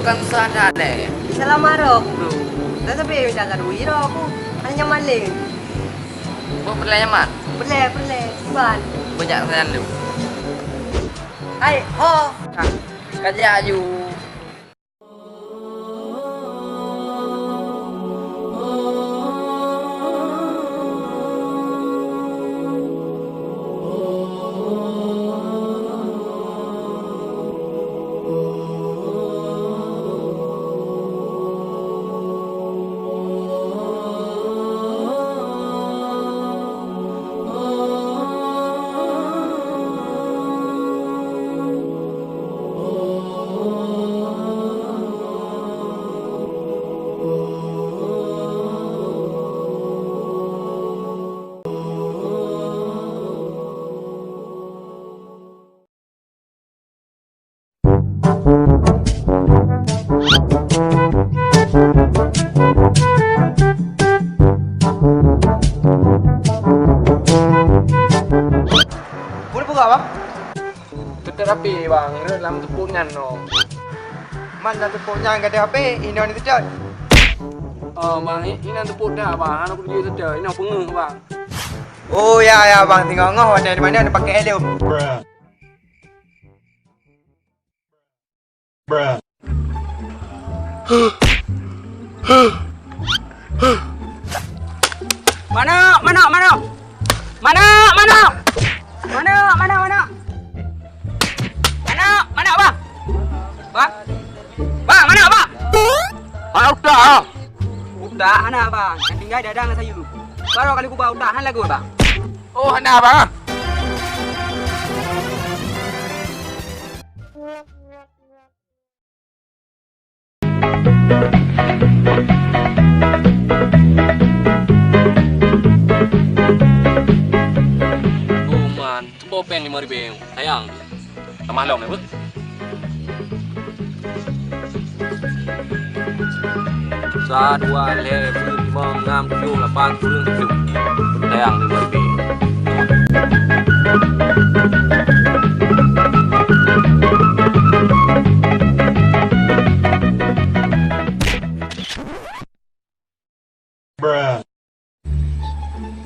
bukan sana deh. Salah marah. Dah sampai jaga duit dah aku. Hanya maling. Kau perlu nyaman. Boleh. Ban. Banyak sangat lu. Hai, oh. Kerja you. Boleh buka bang? Terapi bang, dalam tepungan no. Mana tepuknya yang ada HP, ini orang tidak. Bang, ini nanti tepuk dah bang, anak pergi saja, ini aku pengeh bang. Oh ya bang, tinggal ngoh dari mana ada pakai helium. Bruh. Mana? Mana bang? Bang, mana bang? Udah, mana bang? Yang tinggal dadang saya. Baru kali ku bawa udahan lagi bang. Oh, mana bang? Oh man, coba pen 5.000 sayang. Tambah long ni, bro. Satu, dua, lima, enam, tujuh, lapan, sembilan, tujuh. Sayang 5.000. Bruh.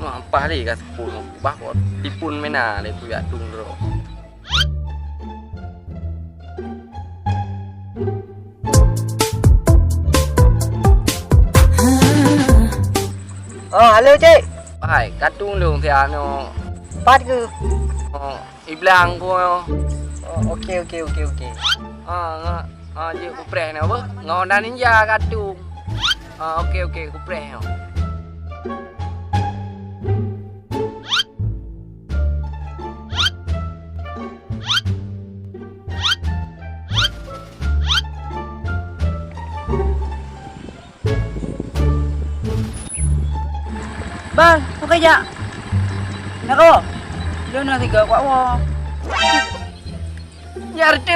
Apa ni kat sepul bakot. Tipun mena le tu ya tung ro. Oh, halo cik. Hai, katung lu tia no. Pat ke? Oh, iblang ko. Oh, okey. Je ku pre na ba? Ngon ninja katung. Okey ku pre. Bang, aku kerja. Nako. Lu nak tiga kuat wah. Nyar tu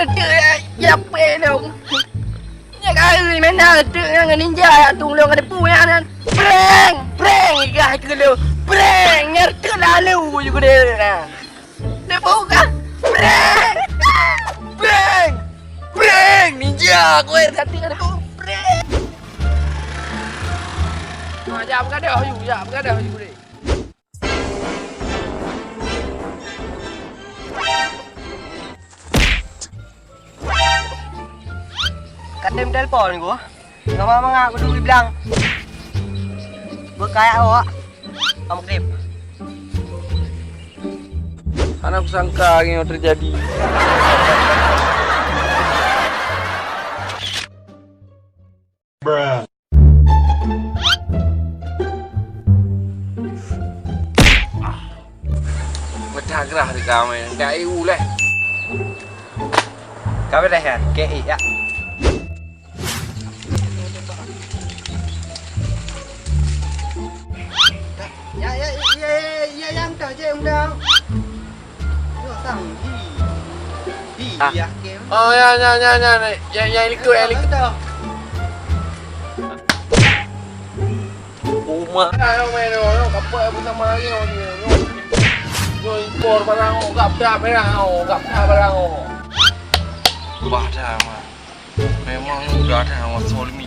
ya pe dong. Ya kali mana tu yang ninja ya tung lu ada punya nan. Preng ga ke lu. Preng nyar tu lalu juga dia. Dia buka. Preng ninja ko hati ada preng. Jam cái đềuอยู่đi. Katem telepon gua. Enggak mau aku dulu bilang. Berkaya awak. Kamu krip. Karena aku sangka yang terjadi. Bruh. Macam gerah di kami, dah EU lah. Kau dah kan? KI ya. Ya yang dah je undang. Yo sang di. Ya ke. Oh ya, yang ikut. Uma. Ayo main no, kapal bersama lagi no. Yo impor barang, gap dah barang. Bah dah mah. Memang udah ada awak solimi.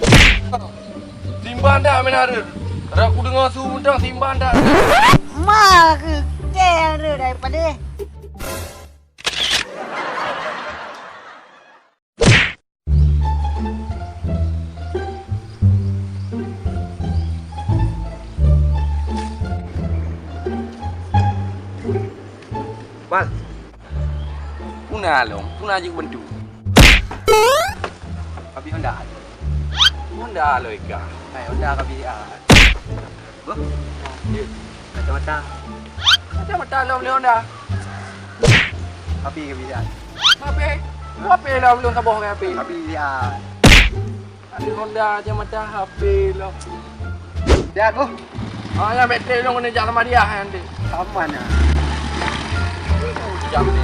Simpan dah menarik. Kalau aku dengar sudah simpan dah. Mak ke kere daripada Bal. Punah long, punah je bentu. Kabi Honda. Honda lo ika. Hai Honda kabi Kacamata. Macam lo beli Honda. Kabi Apa? Apa lo belum sabar dengan HP? Kabi Ada Honda macam HP lo. Lihat bu. Ah, yang bateri lo kena jalan sama dia nanti. Sama nah. Jam ni.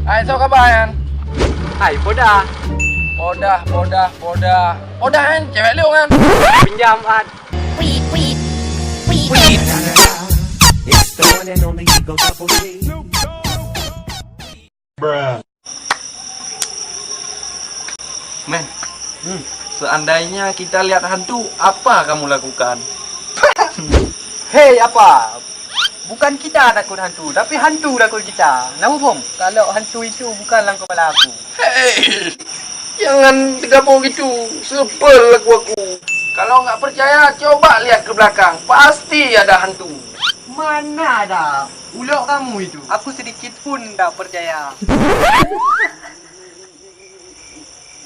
Hai, so kabayan. Hai Boda. Bodah kan, cewek lu kan. Pinjam ad. It's the one and only Eagle Double G. Men, seandainya kita lihat hantu, apa kamu lakukan? Hei apa? Bukan kita takut hantu, tapi hantu takut kita. Nama bom? Kalau hantu itu bukanlah kepala aku. Hei, jangan tergabung gitu, sebel aku. Kalau nggak percaya, coba lihat ke belakang, pasti ada hantu. Mana ada? Ulok kamu itu. Aku sedikit pun tak percaya.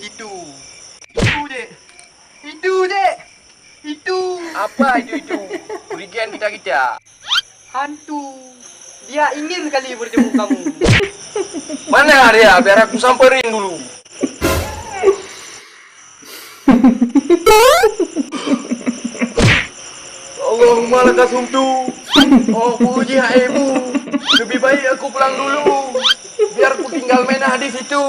Itu dek. Itu. Apa itu? Berikan kita. Hantu. Dia ingin kali bertemu kamu. Mana dia? Biar aku samperin dulu. Allahumma lakas humtu. Oh puji hai ibu. Lebih baik aku pulang dulu. Biar aku tinggal menah di situ.